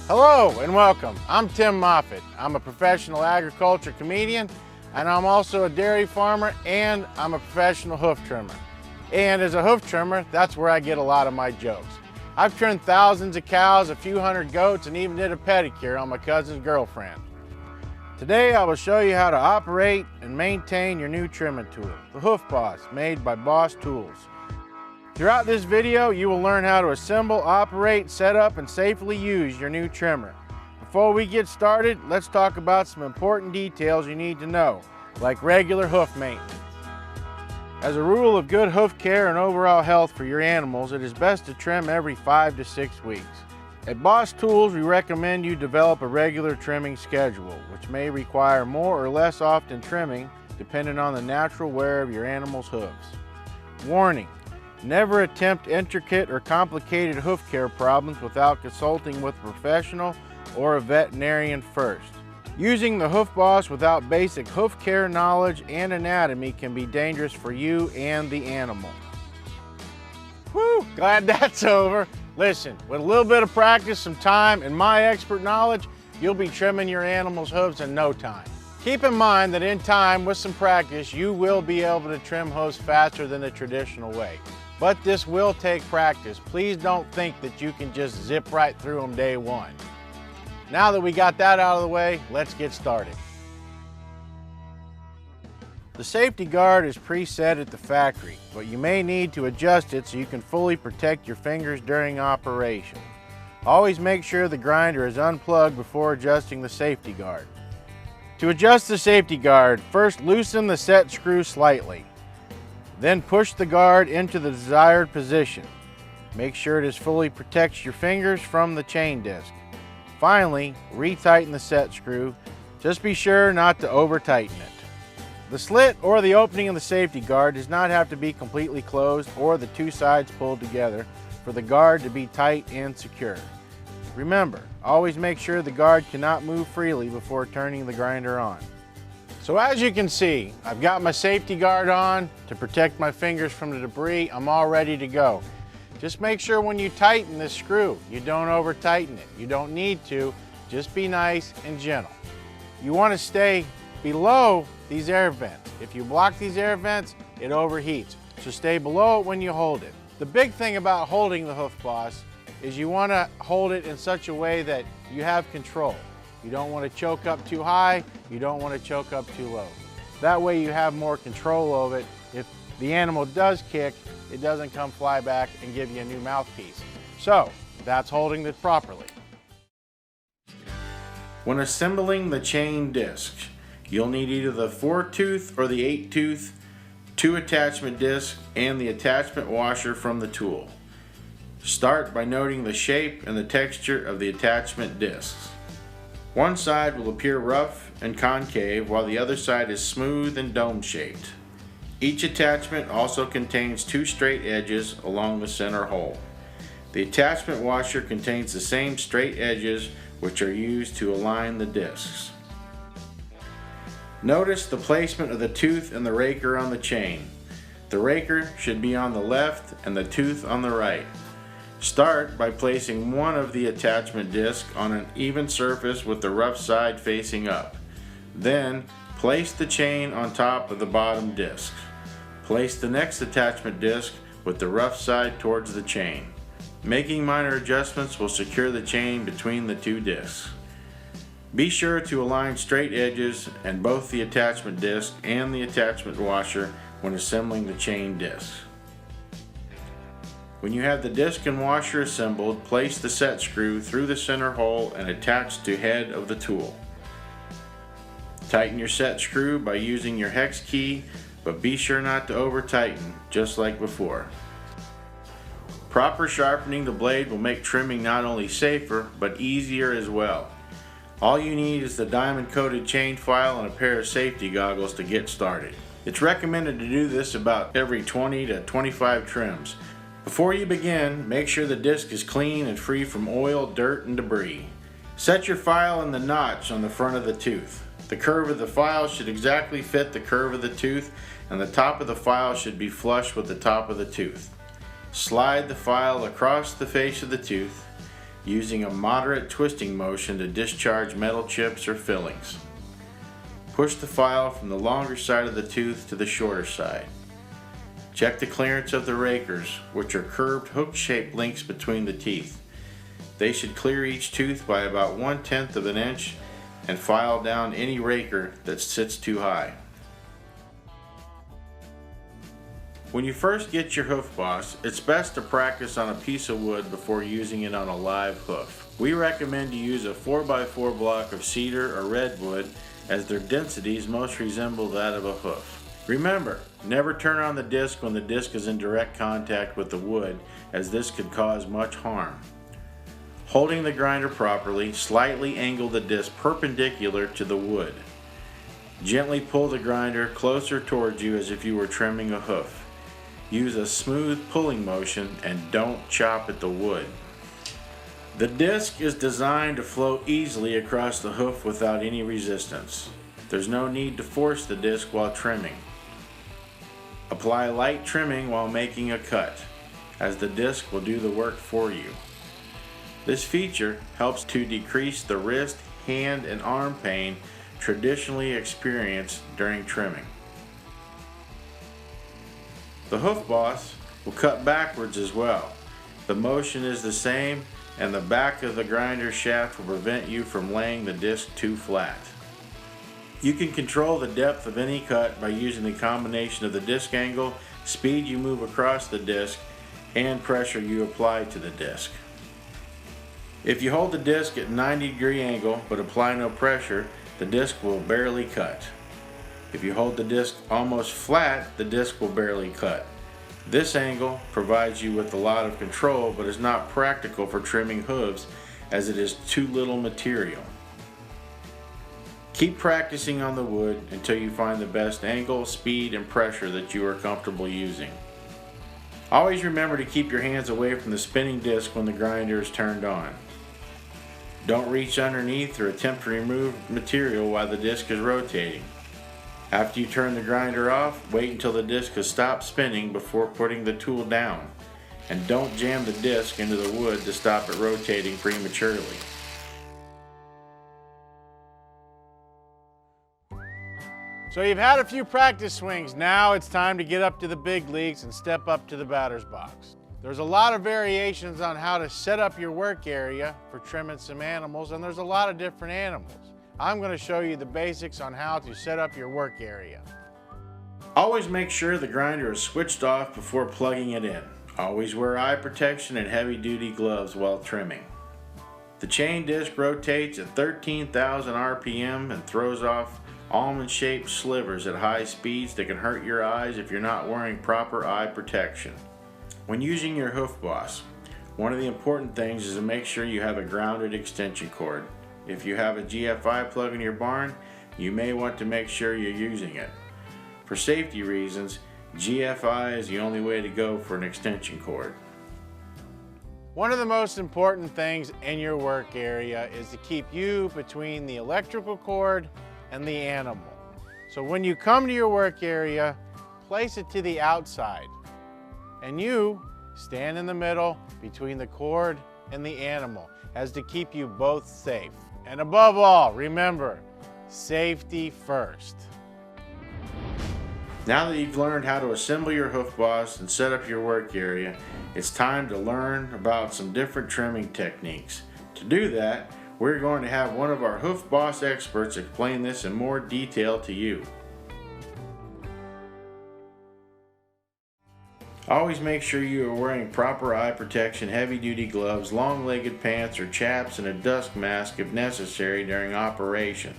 Hello and welcome. I'm Tim Moffitt. I'm a professional agriculture comedian, and I'm also a dairy farmer, and I'm a professional hoof trimmer. And as a hoof trimmer, that's where I get a lot of my jokes. I've trimmed thousands of cows, a few hundred goats, and even did a pedicure on my cousin's girlfriend. Today I will show you how to operate and maintain your new trimming tool, the Hoof Boss, made by Boss Tools. Throughout this video, you will learn how to assemble, operate, set up, and safely use your new trimmer. Before we get started, let's talk about some important details you need to know, like regular hoof maintenance. As a rule of good hoof care and overall health for your animals, it is best to trim every 5 to 6 weeks. At Boss Tools, we recommend you develop a regular trimming schedule, which may require more or less often trimming depending on the natural wear of your animal's hooves. Warning: never attempt intricate or complicated hoof care problems without consulting with a professional or a veterinarian first. Using the Hoof Boss without basic hoof care knowledge and anatomy can be dangerous for you and the animal. Whew, glad that's over. Listen, with a little bit of practice, some time, and my expert knowledge, you'll be trimming your animal's hooves in no time. Keep in mind that in time, with some practice, you will be able to trim hooves faster than the traditional way. But this will take practice. Please don't think that you can just zip right through them day one. Now that we got that out of the way, let's get started. The safety guard is preset at the factory, but you may need to adjust it so you can fully protect your fingers during operation. Always make sure the grinder is unplugged before adjusting the safety guard. To adjust the safety guard, first loosen the set screw slightly. Then push the guard into the desired position. Make sure it fully protects your fingers from the chain disc. Finally, retighten the set screw. Just be sure not to over tighten it. The slit or the opening of the safety guard does not have to be completely closed or the two sides pulled together for the guard to be tight and secure. Remember, always make sure the guard cannot move freely before turning the grinder on. So as you can see, I've got my safety guard on to protect my fingers from the debris. I'm all ready to go. Just make sure when you tighten this screw, you don't over tighten it. You don't need to, just be nice and gentle. You want to stay below these air vents. If you block these air vents, it overheats. So stay below it when you hold it. The big thing about holding the Hoof Boss is you want to hold it in such a way that you have control. You don't want to choke up too high, you don't want to choke up too low. That way you have more control of it. If the animal does kick, it doesn't come fly back and give you a new mouthpiece. So that's holding it properly. When assembling the chain discs, you'll need either the 4-tooth or the 8-tooth, 2 attachment discs, and the attachment washer from the tool. Start by noting the shape and the texture of the attachment discs. One side will appear rough and concave while the other side is smooth and dome-shaped. Each attachment also contains 2 straight edges along the center hole. The attachment washer contains the same straight edges which are used to align the discs. Notice the placement of the tooth and the raker on the chain. The raker should be on the left and the tooth on the right. Start by placing one of the attachment discs on an even surface with the rough side facing up. Then place the chain on top of the bottom disc. Place the next attachment disc with the rough side towards the chain. Making minor adjustments will secure the chain between the 2 discs. Be sure to align straight edges and both the attachment disc and the attachment washer when assembling the chain discs. When you have the disc and washer assembled, place the set screw through the center hole and attach to head of the tool. Tighten your set screw by using your hex key, but be sure not to over tighten, just like before. Proper sharpening the blade will make trimming not only safer, but easier as well. All you need is the diamond coated chain file and a pair of safety goggles to get started. It's recommended to do this about every 20 to 25 trims. Before you begin, make sure the disc is clean and free from oil, dirt, and debris. Set your file in the notch on the front of the tooth. The curve of the file should exactly fit the curve of the tooth, and the top of the file should be flush with the top of the tooth. Slide the file across the face of the tooth. using a moderate twisting motion to discharge metal chips or fillings. Push the file from the longer side of the tooth to the shorter side. Check the clearance of the rakers, which are curved hook-shaped links between the teeth. They should clear each tooth by about 1/10 of an inch and file down any raker that sits too high. When you first get your hoof boss, it's best to practice on a piece of wood before using it on a live hoof. We recommend you use a 4x4 block of cedar or redwood, as their densities most resemble that of a hoof. Remember, never turn on the disc when the disc is in direct contact with the wood, as this could cause much harm. Holding the grinder properly, slightly angle the disc perpendicular to the wood. Gently pull the grinder closer towards you as if you were trimming a hoof. Use a smooth pulling motion and don't chop at the wood. The disc is designed to flow easily across the hoof without any resistance. There's no need to force the disc while trimming. Apply light trimming while making a cut, as the disc will do the work for you. This feature helps to decrease the wrist, hand, and arm pain traditionally experienced during trimming. The hoof boss will cut backwards as well. The motion is the same, and the back of the grinder shaft will prevent you from laying the disc too flat. You can control the depth of any cut by using the combination of the disc angle, speed you move across the disc, and pressure you apply to the disc. If you hold the disc at 90-degree angle but apply no pressure, the disc will barely cut. If you hold the disc almost flat, the disc will barely cut. This angle provides you with a lot of control, but is not practical for trimming hooves, as it is too little material. Keep practicing on the wood until you find the best angle, speed, and pressure that you are comfortable using. Always remember to keep your hands away from the spinning disc when the grinder is turned on. Don't reach underneath or attempt to remove material while the disc is rotating. After you turn the grinder off, wait until the disc has stopped spinning before putting the tool down. And don't jam the disc into the wood to stop it rotating prematurely. So you've had a few practice swings. Now it's time to get up to the big leagues and step up to the batter's box. There's a lot of variations on how to set up your work area for trimming some animals, and there's a lot of different animals. I'm going to show you the basics on how to set up your work area. Always make sure the grinder is switched off before plugging it in. Always wear eye protection and heavy-duty gloves while trimming. The chain disc rotates at 13,000 RPM and throws off almond-shaped slivers at high speeds that can hurt your eyes if you're not wearing proper eye protection. When using your hoof boss, one of the important things is to make sure you have a grounded extension cord. If you have a GFI plug in your barn, you may want to make sure you're using it. For safety reasons, GFI is the only way to go for an extension cord. One of the most important things in your work area is to keep you between the electrical cord and the animal. So when you come to your work area, place it to the outside, and you stand in the middle between the cord and the animal, as to keep you both safe. And above all, remember, safety first. Now that you've learned how to assemble your hoof boss and set up your work area, it's time to learn about some different trimming techniques. To do that, we're going to have one of our hoof boss experts explain this in more detail to you. Always make sure you are wearing proper eye protection, heavy-duty gloves, long-legged pants or chaps, and a dust mask if necessary during operation.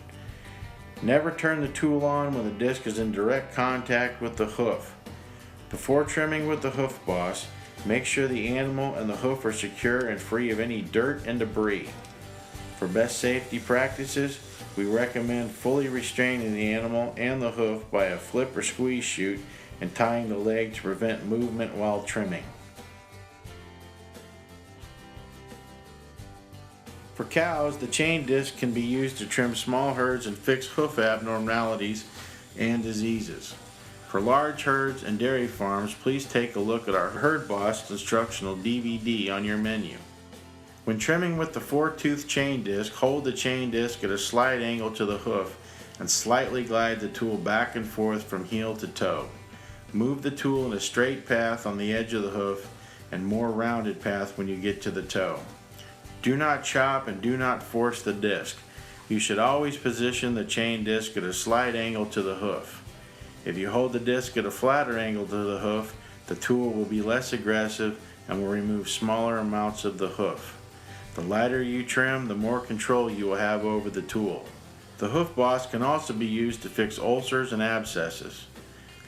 Never turn the tool on when the disc is in direct contact with the hoof. Before trimming with the hoof boss, make sure the animal and the hoof are secure and free of any dirt and debris. For best safety practices, we recommend fully restraining the animal and the hoof by a flip or squeeze chute and tying the leg to prevent movement while trimming. For cows, the chain disc can be used to trim small herds and fix hoof abnormalities and diseases. For large herds and dairy farms, please take a look at our Herd Boss instructional DVD on your menu. When trimming with the 4-tooth chain disc, hold the chain disc at a slight angle to the hoof and slightly glide the tool back and forth from heel to toe. Move the tool in a straight path on the edge of the hoof and more rounded path when you get to the toe. Do not chop and do not force the disc. You should always position the chain disc at a slight angle to the hoof. If you hold the disc at a flatter angle to the hoof, the tool will be less aggressive and will remove smaller amounts of the hoof. The lighter you trim, the more control you will have over the tool. The hoof boss can also be used to fix ulcers and abscesses.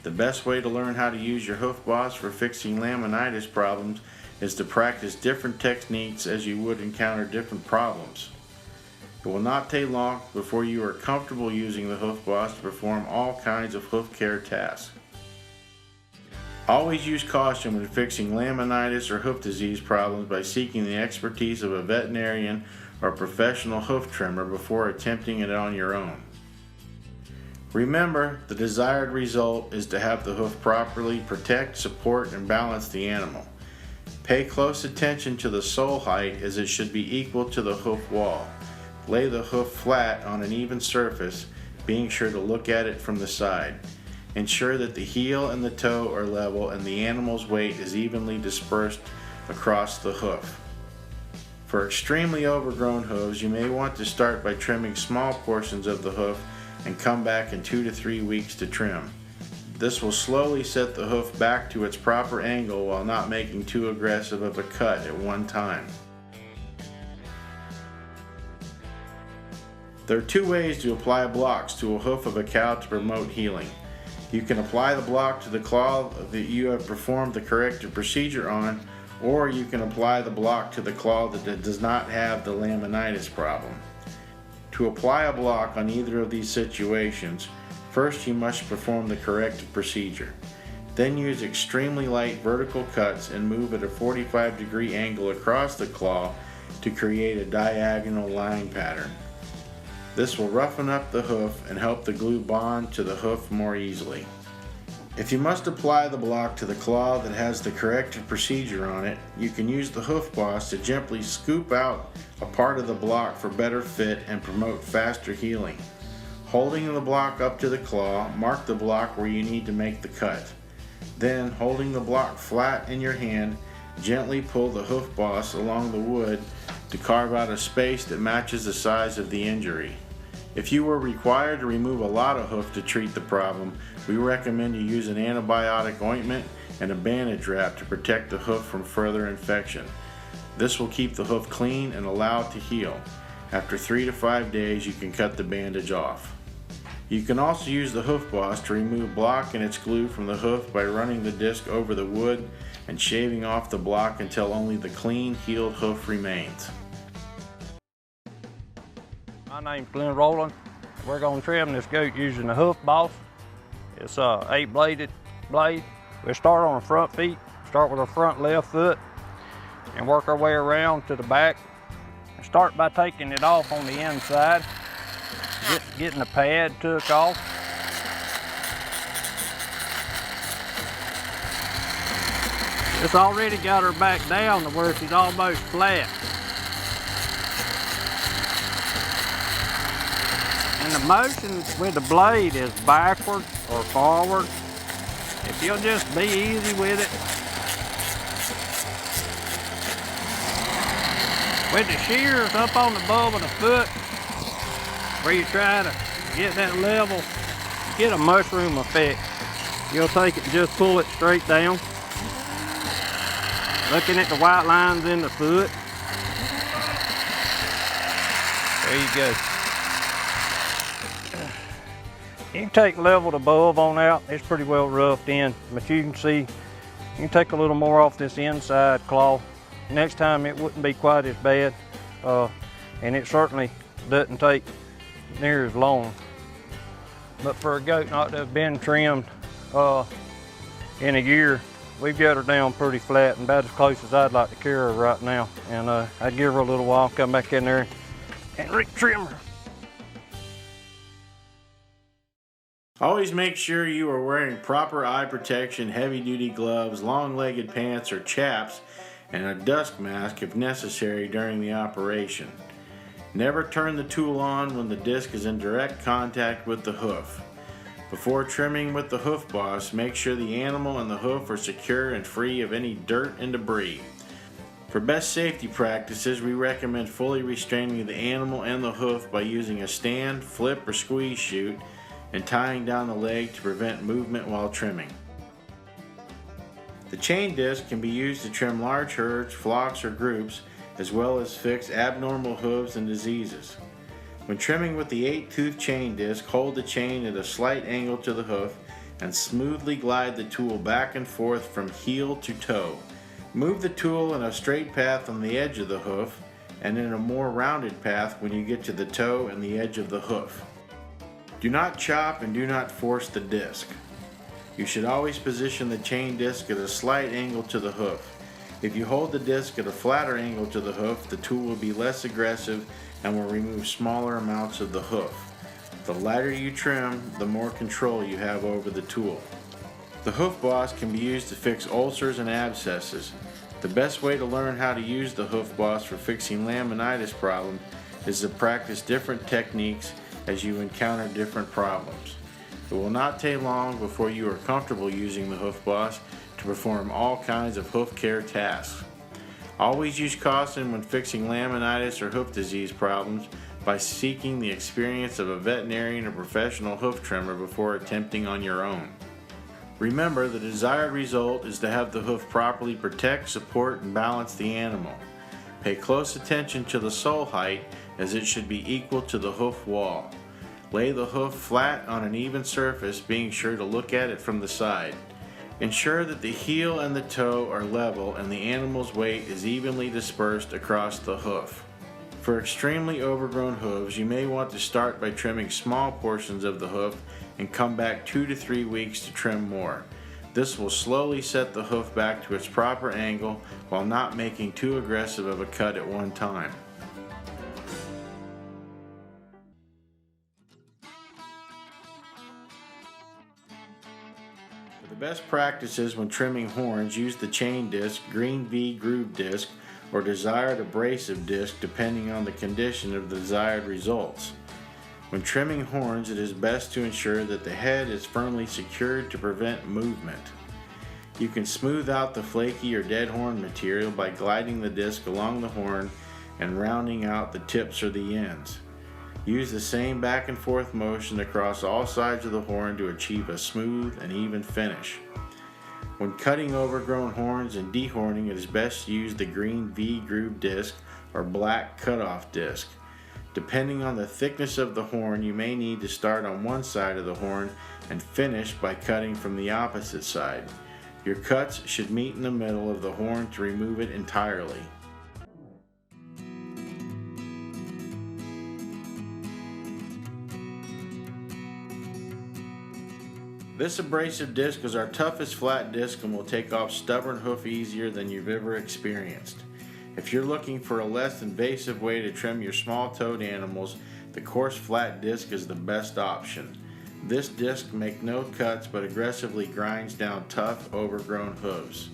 The best way to learn how to use your hoof boss for fixing laminitis problems is to practice different techniques as you would encounter different problems. It will not take long before you are comfortable using the hoof boss to perform all kinds of hoof care tasks. Always use caution when fixing laminitis or hoof disease problems by seeking the expertise of a veterinarian or professional hoof trimmer before attempting it on your own. Remember, the desired result is to have the hoof properly protect, support, and balance the animal. Pay close attention to the sole height as it should be equal to the hoof wall. Lay the hoof flat on an even surface, being sure to look at it from the side. Ensure that the heel and the toe are level and the animal's weight is evenly dispersed across the hoof. For extremely overgrown hooves, you may want to start by trimming small portions of the hoof and come back in 2 to 3 weeks to trim. This will slowly set the hoof back to its proper angle while not making too aggressive of a cut at one time. There are 2 ways to apply blocks to a hoof of a cow to promote healing. You can apply the block to the claw that you have performed the corrective procedure on, or you can apply the block to the claw that does not have the laminitis problem. To apply a block on either of these situations, first you must perform the corrective procedure. Then use extremely light vertical cuts and move at a 45-degree angle across the claw to create a diagonal line pattern. This will roughen up the hoof and help the glue bond to the hoof more easily. If you must apply the block to the claw that has the corrective procedure on it, you can use the hoof boss to gently scoop out a part of the block for better fit and promote faster healing. Holding the block up to the claw, mark the block where you need to make the cut. Then, holding the block flat in your hand, gently pull the hoof boss along the wood to carve out a space that matches the size of the injury. If you were required to remove a lot of hoof to treat the problem, we recommend you use an antibiotic ointment and a bandage wrap to protect the hoof from further infection. This will keep the hoof clean and allow it to heal. After 3 to 5 days, you can cut the bandage off. You can also use the hoof boss to remove block and its glue from the hoof by running the disc over the wood and shaving off the block until only the clean, healed hoof remains. My name's Glenn Rowland. We're going to trim this goat using the hoof boss. It's a 8-bladed blade. We start on the front feet, start with our front left foot, and work our way around to the back. Start by taking it off on the inside, getting the pad took off. It's already got her back down to where she's almost flat. And the motion with the blade is backward or forward. If you'll just be easy with it. With the shears up on the bulb of the foot, where you try to get that level, get a mushroom effect. You'll take it and just pull it straight down. Looking at the white lines in the foot. There you go. You can take level the bulb on out. It's pretty well roughed in, but you can see, you can take a little more off this inside claw. Next time it wouldn't be quite as bad, and it certainly doesn't take near as long. But for a goat not to have been trimmed in a year, we've got her down pretty flat and about as close as I'd like to carry her right now. And I'd give her a little while, come back in there and re-trim her. Always make sure you are wearing proper eye protection, heavy-duty gloves, long-legged pants, or chaps and a dust mask if necessary during the operation. Never turn the tool on when the disc is in direct contact with the hoof. Before trimming with the hoof boss, make sure the animal and the hoof are secure and free of any dirt and debris. For best safety practices, we recommend fully restraining the animal and the hoof by using a stand, flip, or squeeze chute and tying down the leg to prevent movement while trimming. The chain disc can be used to trim large herds, flocks, or groups, as well as fix abnormal hooves and diseases. When trimming with the 8-tooth chain disc, hold the chain at a slight angle to the hoof and smoothly glide the tool back and forth from heel to toe. Move the tool in a straight path on the edge of the hoof and in a more rounded path when you get to the toe and the edge of the hoof. Do not chop and do not force the disc. You should always position the chain disc at a slight angle to the hoof. If you hold the disc at a flatter angle to the hoof, the tool will be less aggressive and will remove smaller amounts of the hoof. The lighter you trim, the more control you have over the tool. The hoof boss can be used to fix ulcers and abscesses. The best way to learn how to use the hoof boss for fixing laminitis problems is to practice different techniques as you encounter different problems. It will not take long before you are comfortable using the hoof boss to perform all kinds of hoof care tasks. Always use caution when fixing laminitis or hoof disease problems by seeking the experience of a veterinarian or professional hoof trimmer before attempting on your own. Remember, the desired result is to have the hoof properly protect, support, and balance the animal. Pay close attention to the sole height as it should be equal to the hoof wall. Lay the hoof flat on an even surface, being sure to look at it from the side. Ensure that the heel and the toe are level and the animal's weight is evenly dispersed across the hoof. For extremely overgrown hooves, you may want to start by trimming small portions of the hoof and come back 2 to 3 weeks to trim more. This will slowly set the hoof back to its proper angle while not making too aggressive of a cut at one time. The best practices when trimming horns, use the chain disc, green V groove disc, or desired abrasive disc depending on the condition of the desired results. When trimming horns, it is best to ensure that the head is firmly secured to prevent movement. You can smooth out the flaky or dead horn material by gliding the disc along the horn and rounding out the tips or the ends. Use the same back and forth motion across all sides of the horn to achieve a smooth and even finish. When cutting overgrown horns and dehorning, it is best to use the green V groove disc or black cutoff disc. Depending on the thickness of the horn, you may need to start on one side of the horn and finish by cutting from the opposite side. Your cuts should meet in the middle of the horn to remove it entirely. This abrasive disc is our toughest flat disc and will take off stubborn hoof easier than you've ever experienced. If you're looking for a less invasive way to trim your small-toed animals, the coarse flat disc is the best option. This disc makes no cuts but aggressively grinds down tough, overgrown hooves.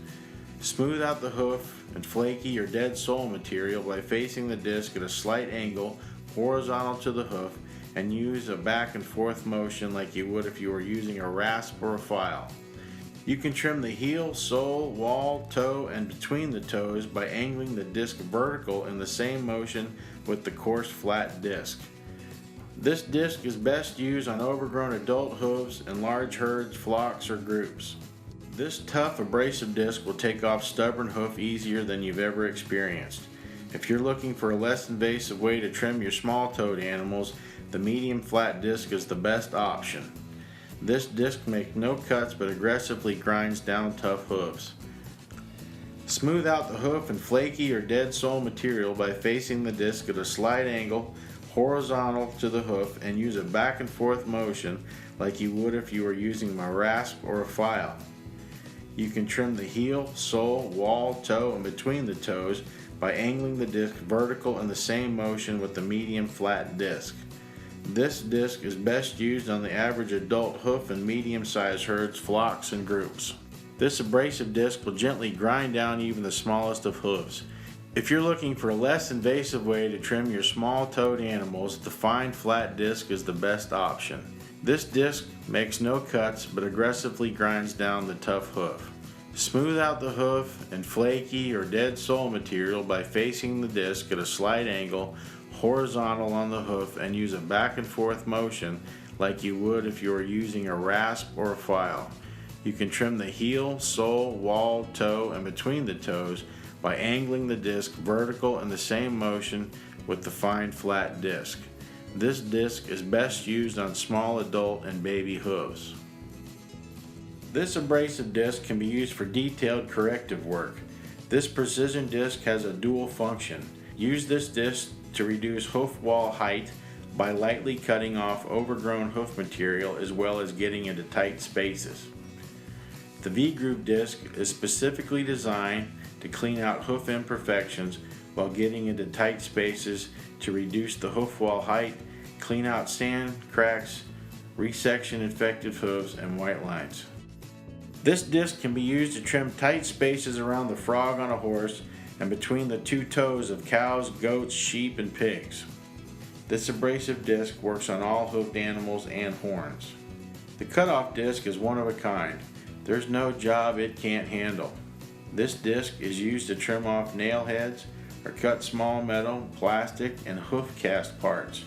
Smooth out the hoof and flaky or dead sole material by facing the disc at a slight angle horizontal to the hoof and use a back and forth motion like you would if you were using a rasp or a file. You can trim the heel, sole, wall, toe, and between the toes by angling the disc vertical in the same motion with the coarse flat disc. This disc is best used on overgrown adult hooves and large herds, flocks, or groups. This tough abrasive disc will take off stubborn hoof easier than you've ever experienced. If you're looking for a less invasive way to trim your small-toed animals, the medium flat disc is the best option. This disc makes no cuts but aggressively grinds down tough hooves. Smooth out the hoof and flaky or dead sole material by facing the disc at a slight angle horizontal to the hoof and use a back and forth motion like you would if you were using a rasp or a file. You can trim the heel, sole, wall, toe, and between the toes by angling the disc vertical in the same motion with the medium flat disc. This disc is best used on the average adult hoof and medium-sized herds, flocks, and groups. This abrasive disc will gently grind down even the smallest of hooves. If you're looking for a less invasive way to trim your small-toed animals, the fine flat disc is the best option. This disc makes no cuts but aggressively grinds down the tough hoof. Smooth out the hoof and flaky or dead sole material by facing the disc at a slight angle horizontal on the hoof and use a back and forth motion like you would if you were using a rasp or a file. You can trim the heel, sole, wall, toe, and between the toes by angling the disc vertical in the same motion with the fine flat disc. This disc is best used on small adult and baby hooves. This abrasive disc can be used for detailed corrective work. This precision disc has a dual function. Use this disc to reduce hoof wall height by lightly cutting off overgrown hoof material as well as getting into tight spaces. The V-groove disc is specifically designed to clean out hoof imperfections while getting into tight spaces to reduce the hoof wall height, clean out sand, cracks, resection infected hooves, and white lines. This disc can be used to trim tight spaces around the frog on a horse and between the two toes of cows, goats, sheep, and pigs. This abrasive disc works on all hoofed animals and horns. The cutoff disc is one of a kind. There's no job it can't handle. This disc is used to trim off nail heads or cut small metal, plastic, and hoof cast parts.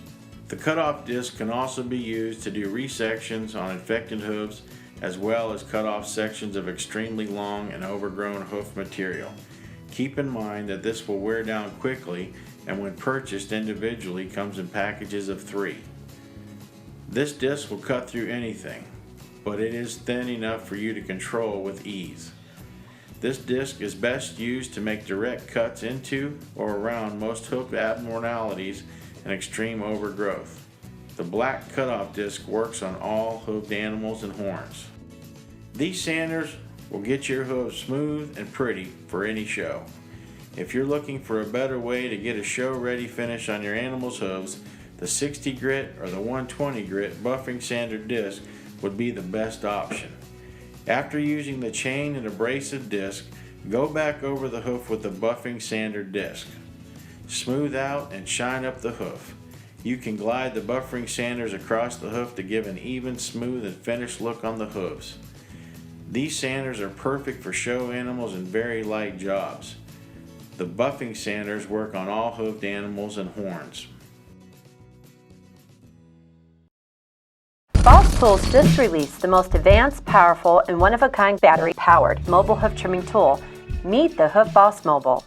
The cutoff disc can also be used to do resections on infected hooves as well as cut off sections of extremely long and overgrown hoof material. Keep in mind that this will wear down quickly and when purchased individually comes in packages of 3. This disc will cut through anything, but it is thin enough for you to control with ease. This disc is best used to make direct cuts into or around most hoof abnormalities and extreme overgrowth. The black cutoff disc works on all hoofed animals and horns. These sanders will get your hooves smooth and pretty for any show. If you're looking for a better way to get a show-ready finish on your animal's hooves, the 60 grit or the 120 grit buffing sander disc would be the best option. After using the chain and abrasive disc, go back over the hoof with the buffing sander disc. Smooth out and shine up the hoof. You can glide the buffering sanders across the hoof to give an even, smooth, and finished look on the hooves. These sanders are perfect for show animals and very light jobs. The buffing sanders work on all hoofed animals and horns. Boss Tools just released the most advanced, powerful, and one-of-a-kind battery-powered mobile hoof trimming tool. Meet the Hoof Boss Mobile.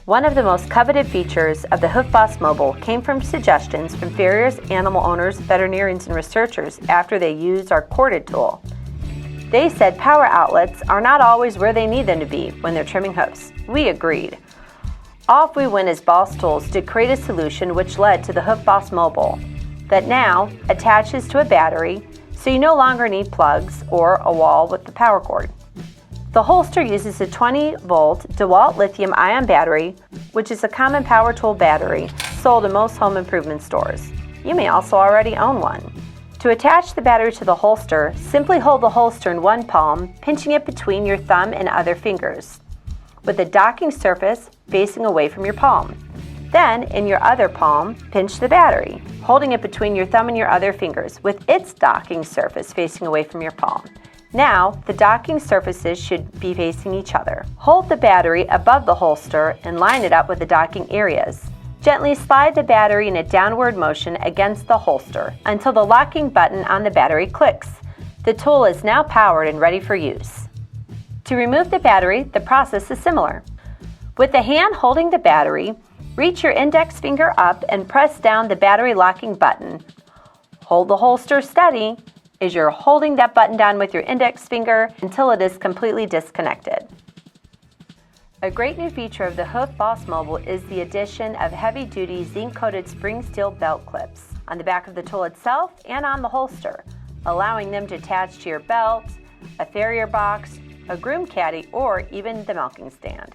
One of the most coveted features of the Hoof Boss Mobile came from suggestions from farriers, animal owners, veterinarians, and researchers after they used our corded tool. They said power outlets are not always where they need them to be when they're trimming hoofs. We agreed. Off we went as Boss Tools to create a solution which led to the Hoof Boss Mobile that now attaches to a battery so you no longer need plugs or a wall with the power cord. The holster uses a 20-volt DeWalt lithium-ion battery, which is a common power tool battery sold in most home improvement stores. You may also already own one. To attach the battery to the holster, simply hold the holster in one palm, pinching it between your thumb and other fingers, with the docking surface facing away from your palm. Then, in your other palm, pinch the battery, holding it between your thumb and your other fingers, with its docking surface facing away from your palm. Now, the docking surfaces should be facing each other. Hold the battery above the holster and line it up with the docking areas. Gently slide the battery in a downward motion against the holster until the locking button on the battery clicks. The tool is now powered and ready for use. To remove the battery, the process is similar. With the hand holding the battery, reach your index finger up and press down the battery locking button. Hold the holster steady as you're holding that button down with your index finger until it is completely disconnected. A great new feature of the Hoof Boss Mobile is the addition of heavy-duty zinc-coated spring steel belt clips on the back of the tool itself and on the holster, allowing them to attach to your belt, a farrier box, a groom caddy, or even the milking stand.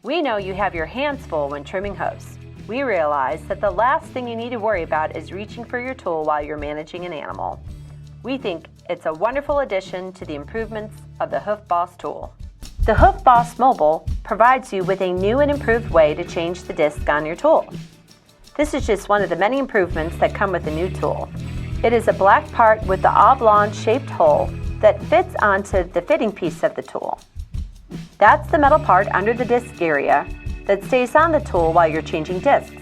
We know you have your hands full when trimming hoofs. We realize that the last thing you need to worry about is reaching for your tool while you're managing an animal. We think it's a wonderful addition to the improvements of the Hoof Boss tool. The Hoof Boss Mobile provides you with a new and improved way to change the disc on your tool. This is just one of the many improvements that come with the new tool. It is a black part with the oblong-shaped hole that fits onto the fitting piece of the tool. That's the metal part under the disc area that stays on the tool while you're changing discs.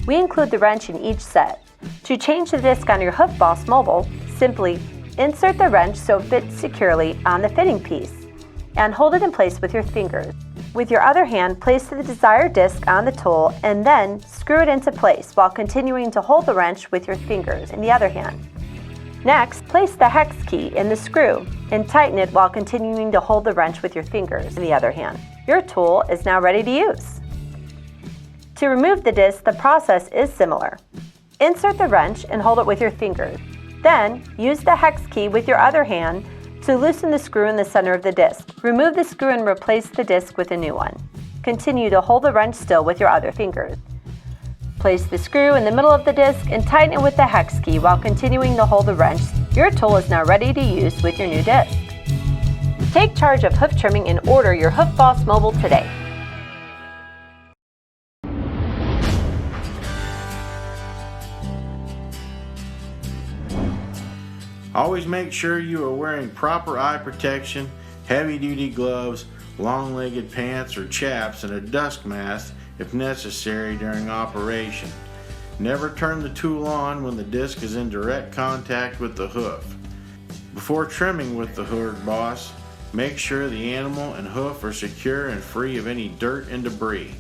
We include the wrench in each set. To change the disc on your Hoof Boss Mobile, simply insert the wrench so it fits securely on the fitting piece and hold it in place with your fingers. With your other hand, place the desired disc on the tool and then screw it into place while continuing to hold the wrench with your fingers in the other hand. Next, place the hex key in the screw and tighten it while continuing to hold the wrench with your fingers in the other hand. Your tool is now ready to use. To remove the disc, the process is similar. Insert the wrench and hold it with your fingers. Then, use the hex key with your other hand to loosen the screw in the center of the disc. Remove the screw and replace the disc with a new one. Continue to hold the wrench still with your other fingers. Place the screw in the middle of the disc and tighten it with the hex key while continuing to hold the wrench. Your tool is now ready to use with your new disc. Take charge of hoof trimming and order your Hoof Boss Mobile today. Always make sure you are wearing proper eye protection, heavy-duty gloves, long-legged pants or chaps, and a dust mask if necessary during operation. Never turn the tool on when the disc is in direct contact with the hoof. Before trimming with the Hoof Boss, make sure the animal and hoof are secure and free of any dirt and debris.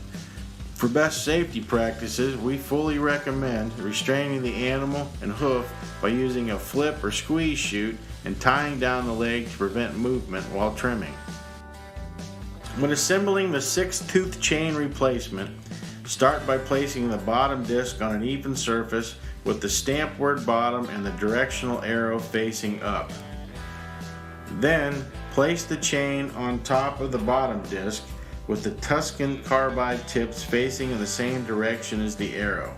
For best safety practices, we fully recommend restraining the animal and hoof by using a flip or squeeze chute and tying down the leg to prevent movement while trimming. When assembling the 6-tooth chain replacement, start by placing the bottom disc on an even surface with the stamp word bottom and the directional arrow facing up. Then, place the chain on top of the bottom disc with the Tuscan carbide tips facing in the same direction as the arrow.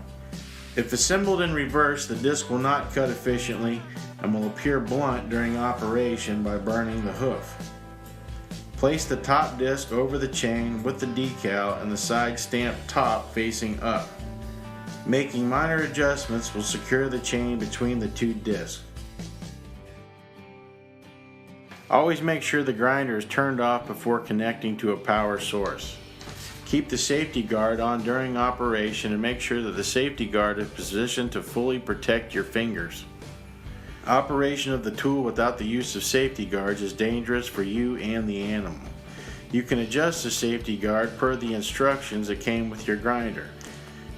If assembled in reverse, the disc will not cut efficiently and will appear blunt during operation by burning the hoof. Place the top disc over the chain with the decal and the side stamp top facing up. Making minor adjustments will secure the chain between the two discs. Always make sure the grinder is turned off before connecting to a power source. Keep the safety guard on during operation and make sure that the safety guard is positioned to fully protect your fingers. Operation of the tool without the use of safety guards is dangerous for you and the animal. You can adjust the safety guard per the instructions that came with your grinder.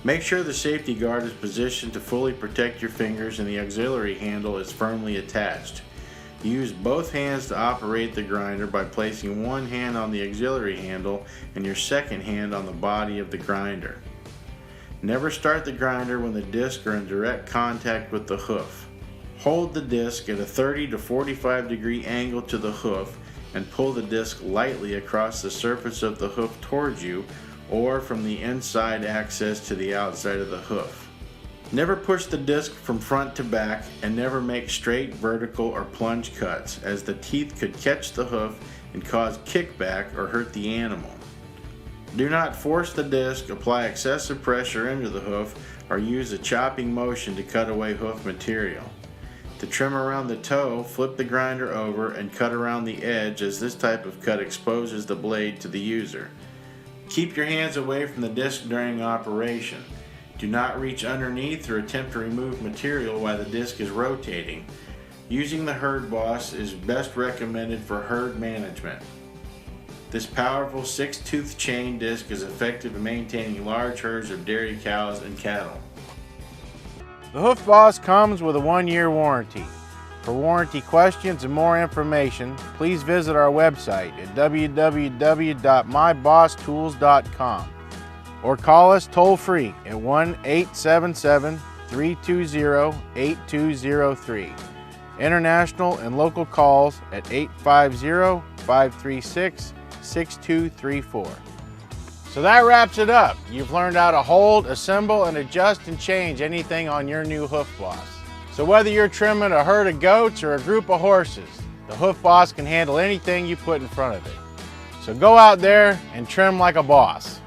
Make sure the safety guard is positioned to fully protect your fingers and the auxiliary handle is firmly attached. Use both hands to operate the grinder by placing one hand on the auxiliary handle and your second hand on the body of the grinder. Never start the grinder when the discs are in direct contact with the hoof. Hold the disc at a 30 to 45 degree angle to the hoof and pull the disc lightly across the surface of the hoof towards you or from the inside access to the outside of the hoof. Never push the disc from front to back and never make straight, vertical, or plunge cuts as the teeth could catch the hoof and cause kickback or hurt the animal. Do not force the disc, apply excessive pressure into the hoof, or use a chopping motion to cut away hoof material. To trim around the toe, flip the grinder over and cut around the edge as this type of cut exposes the blade to the user. Keep your hands away from the disc during operation. Do not reach underneath or attempt to remove material while the disc is rotating. Using the Hoof Boss is best recommended for herd management. This powerful 6-tooth chain disc is effective in maintaining large herds of dairy cows and cattle. The Hoof Boss comes with a 1-year warranty. For warranty questions and more information, please visit our website at www.mybosstools.com or call us toll-free at 1-877-320-8203. International and local calls at 850-536-6234. So that wraps it up. You've learned how to hold, assemble, and adjust and change anything on your new Hoof Boss. So whether you're trimming a herd of goats or a group of horses, the Hoof Boss can handle anything you put in front of it. So go out there and trim like a boss.